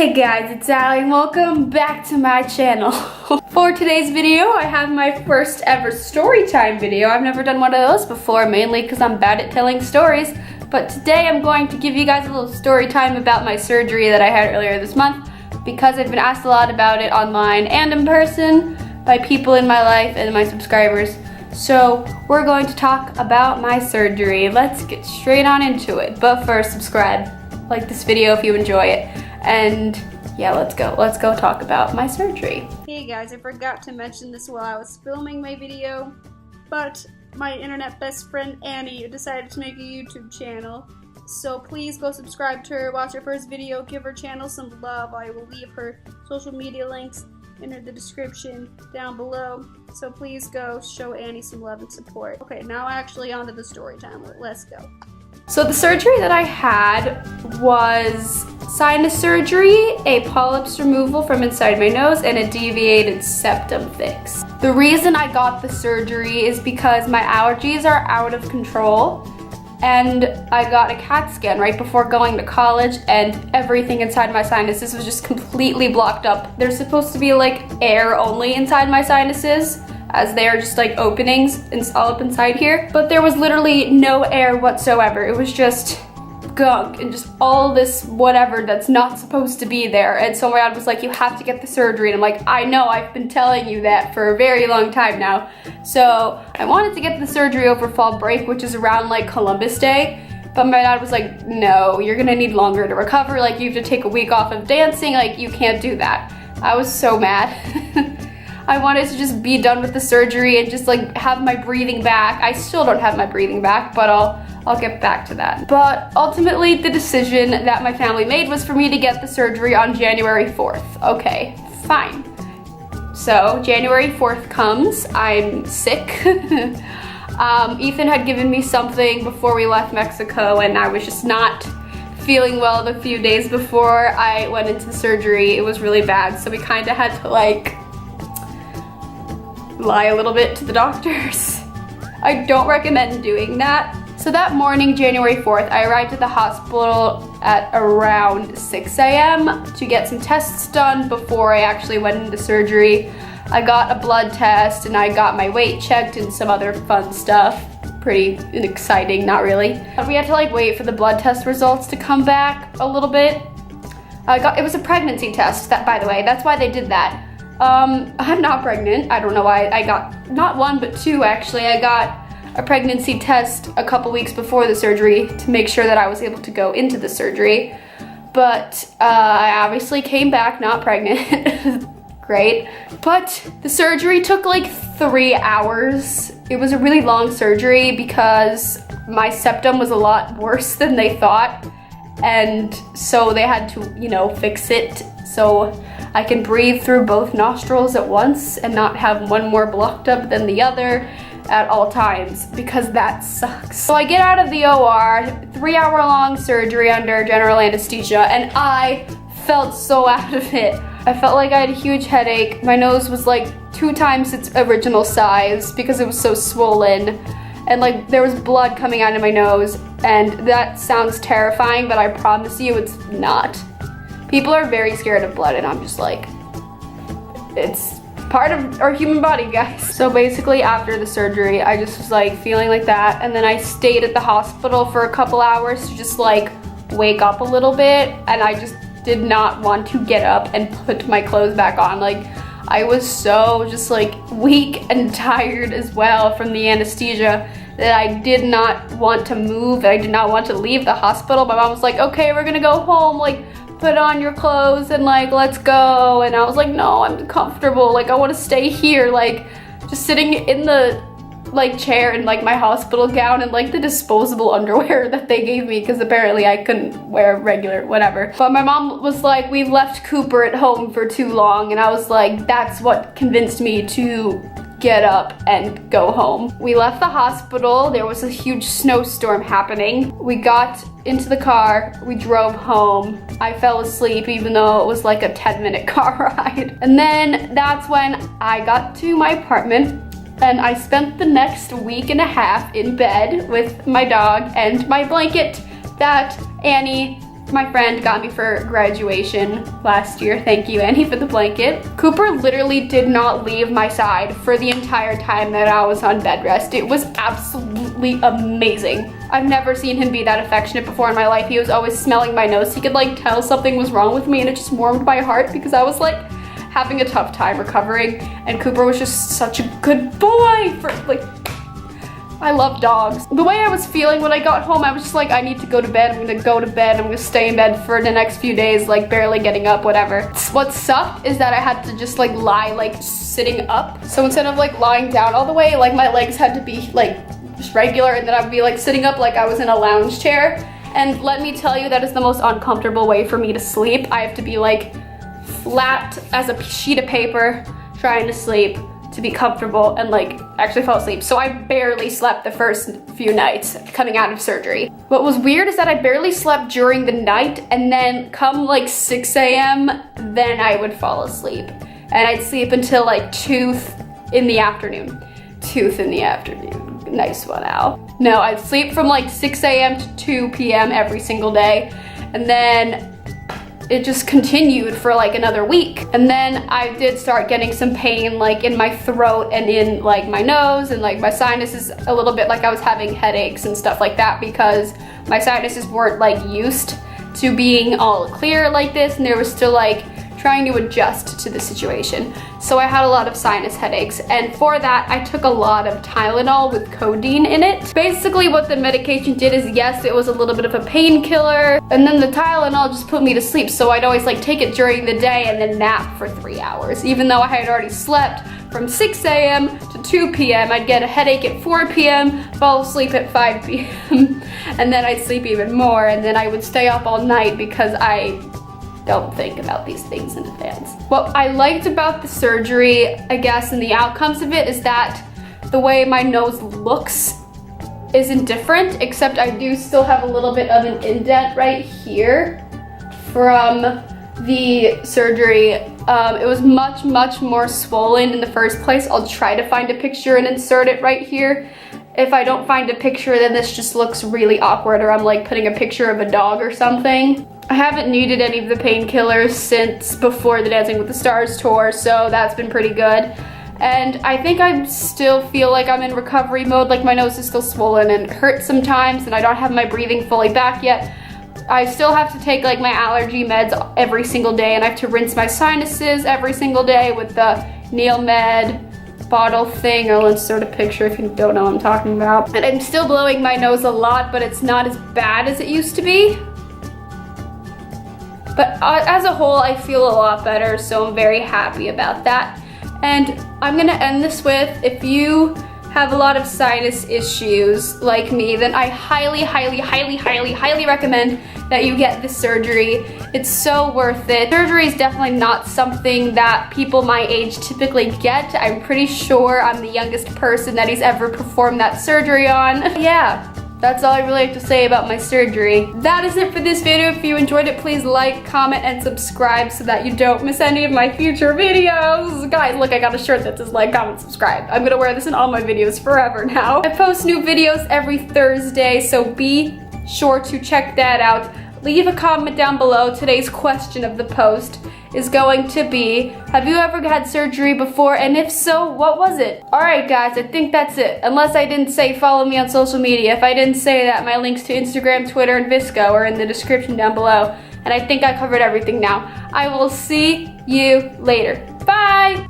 Hey guys, it's Allie and welcome back to my channel. For today's video, I have my first ever story time video. I've never done one of those before, mainly because I'm bad at telling stories. But today I'm going to give you guys a little story time about my surgery that I had earlier this month, because I've been asked a lot about it online and in person by people in my life and my subscribers. So we're going to talk about my surgery. Let's get straight on into it. But first, subscribe, like this video if you enjoy it. And yeah, let's go talk about my surgery. Hey guys, I forgot to mention this while I was filming my video, but my internet best friend Annie decided to make a YouTube channel. So please go subscribe to her, watch her first video, give her channel some love. I will leave her social media links in the description down below. So please go show Annie some love and support. Okay, now actually onto the story time. Let's go. So the surgery that I had was sinus surgery, a polyps removal from inside my nose, and a deviated septum fix. The reason I got the surgery is because my allergies are out of control, and I got a CAT scan right before going to college, and everything inside my sinuses was just completely blocked up. There's supposed to be like air only inside my sinuses, as they are just like openings all up inside here. But there was literally no air whatsoever. It was just gunk and just all this whatever that's not supposed to be there. And so my dad was like, you have to get the surgery. And I'm like, I know, I've been telling you that for a very long time now. So I wanted to get the surgery over fall break, which is around like Columbus Day. But my dad was like, no, you're gonna need longer to recover. Like, you have to take a week off of dancing. Like, you can't do that. I was so mad. I wanted to just be done with the surgery and just like have my breathing back. I still don't have my breathing back, but I'll get back to that. But ultimately, the decision that my family made was for me to get the surgery on January 4th. Okay, fine. So January 4th comes, I'm sick. Ethan had given me something before we left Mexico, and I was just not feeling well the few days before I went into the surgery. It was really bad, so we kind of had to like lie a little bit to the doctors. I don't recommend doing that. So that morning, January 4th, I arrived at the hospital at around 6 a.m. to get some tests done before I actually went into surgery. I got a blood test and I got my weight checked and some other fun stuff. Pretty exciting, not really. We had to like wait for the blood test results to come back a little bit. It was a pregnancy test, that, by the way, that's why they did that. I'm not pregnant. I don't know why. I got not one but two actually. I got a pregnancy test a couple weeks before the surgery to make sure that I was able to go into the surgery. But I obviously came back not pregnant. Great. But the surgery took like 3 hours. It was a really long surgery because my septum was a lot worse than they thought. And so they had to, you know, fix it so I can breathe through both nostrils at once and not have one more blocked up than the other at all times, because that sucks. So I get out of the OR, 3 hour long surgery under general anesthesia, and I felt so out of it. I felt like I had a huge headache. My nose was like 2 times its original size because it was so swollen. And like there was blood coming out of my nose, and that sounds terrifying, but I promise you it's not. People are very scared of blood, and I'm just like, it's part of our human body, guys. So basically after the surgery, I just was like feeling like that, and then I stayed at the hospital for a couple hours to just like wake up a little bit, and I just did not want to get up and put my clothes back on. Like, I was so just like weak and tired as well from the anesthesia that I did not want to move. I did not want to leave the hospital. My mom was like, okay, we're gonna go home, like put on your clothes and like let's go. And I was like, no, I'm comfortable, like I want to stay here, like just sitting in the like chair in like my hospital gown and like the disposable underwear that they gave me, because apparently I couldn't wear regular whatever. But my mom was like, we've left Cooper at home for too long, and I was like, that's what convinced me to get up and go home. We left the hospital. There was a huge snowstorm happening. We got into the car, we drove home. I fell asleep even though it was like a 10-minute car ride. And then that's when I got to my apartment, and I spent the next week and a half in bed with my dog and my blanket that Annie my friend got me for graduation last year. Thank you, Annie, for the blanket. Cooper literally did not leave my side for the entire time that I was on bed rest. It was absolutely amazing. I've never seen him be that affectionate before in my life. He was always smelling my nose. He could like tell something was wrong with me, and it just warmed my heart because I was like having a tough time recovering, and Cooper was just such a good boy for like, I love dogs. The way I was feeling when I got home, I was just like, I need to go to bed. I'm gonna go to bed. I'm gonna stay in bed for the next few days, like barely getting up, whatever. What sucked is that I had to just like lie like sitting up. So instead of like lying down all the way, like my legs had to be like just regular, and then I'd be like sitting up like I was in a lounge chair. And let me tell you, that is the most uncomfortable way for me to sleep. I have to be like flat as a sheet of paper trying to sleep to be comfortable and like actually fall asleep. So I barely slept the first few nights coming out of surgery. What was weird is that I barely slept during the night, and then come like 6 a.m. then I would fall asleep. And I'd sleep until like 2 in the afternoon. 2 in the afternoon. Nice one, Al. No, I'd sleep from like 6 a.m. to 2 p.m. every single day. And then it just continued for like another week. And then I did start getting some pain like in my throat and in like my nose and like my sinuses a little bit, like I was having headaches and stuff like that because my sinuses weren't like used to being all clear like this, and they were still like trying to adjust to the situation. So I had a lot of sinus headaches, and for that I took a lot of Tylenol with codeine in it. Basically what the medication did is, yes, it was a little bit of a painkiller, and then the Tylenol just put me to sleep. So I'd always like take it during the day and then nap for 3 hours. Even though I had already slept from 6 a.m. to 2 p.m. I'd get a headache at 4 p.m., fall asleep at 5 p.m. and then I'd sleep even more, and then I would stay up all night because I don't think about these things in advance. What I liked about the surgery, I guess, and the outcomes of it is that the way my nose looks isn't different, except I do still have a little bit of an indent right here from the surgery. It was much more swollen in the first place. I'll try to find a picture and insert it right here. If I don't find a picture, then this just looks really awkward, or I'm like putting a picture of a dog or something. I haven't needed any of the painkillers since before the Dancing with the Stars tour, so that's been pretty good. And I think I still feel like I'm in recovery mode, like my nose is still swollen and it hurts sometimes, and I don't have my breathing fully back yet. I still have to take like my allergy meds every single day, and I have to rinse my sinuses every single day with the Neil Med bottle thing. I'll insert a picture if you don't know what I'm talking about. And I'm still blowing my nose a lot, but it's not as bad as it used to be. But as a whole, I feel a lot better, so I'm very happy about that. And I'm gonna end this with, if you have a lot of sinus issues like me, then I highly recommend that you get this surgery. It's so worth it. Surgery is definitely not something that people my age typically get. I'm pretty sure I'm the youngest person that he's ever performed that surgery on. Yeah. That's all I really have to say about my surgery. That is it for this video. If you enjoyed it, please like, comment, and subscribe so that you don't miss any of my future videos. Guys, look, I got a shirt that says like, comment, subscribe. I'm gonna wear this in all my videos forever now. I post new videos every Thursday, so be sure to check that out. Leave a comment down below. Today's question of the post is going to be, have you ever had surgery before? And if so, what was it? Alright guys, I think that's it. Unless I didn't say follow me on social media. If I didn't say that, my links to Instagram, Twitter, and Visco are in the description down below. And I think I covered everything now. I will see you later. Bye!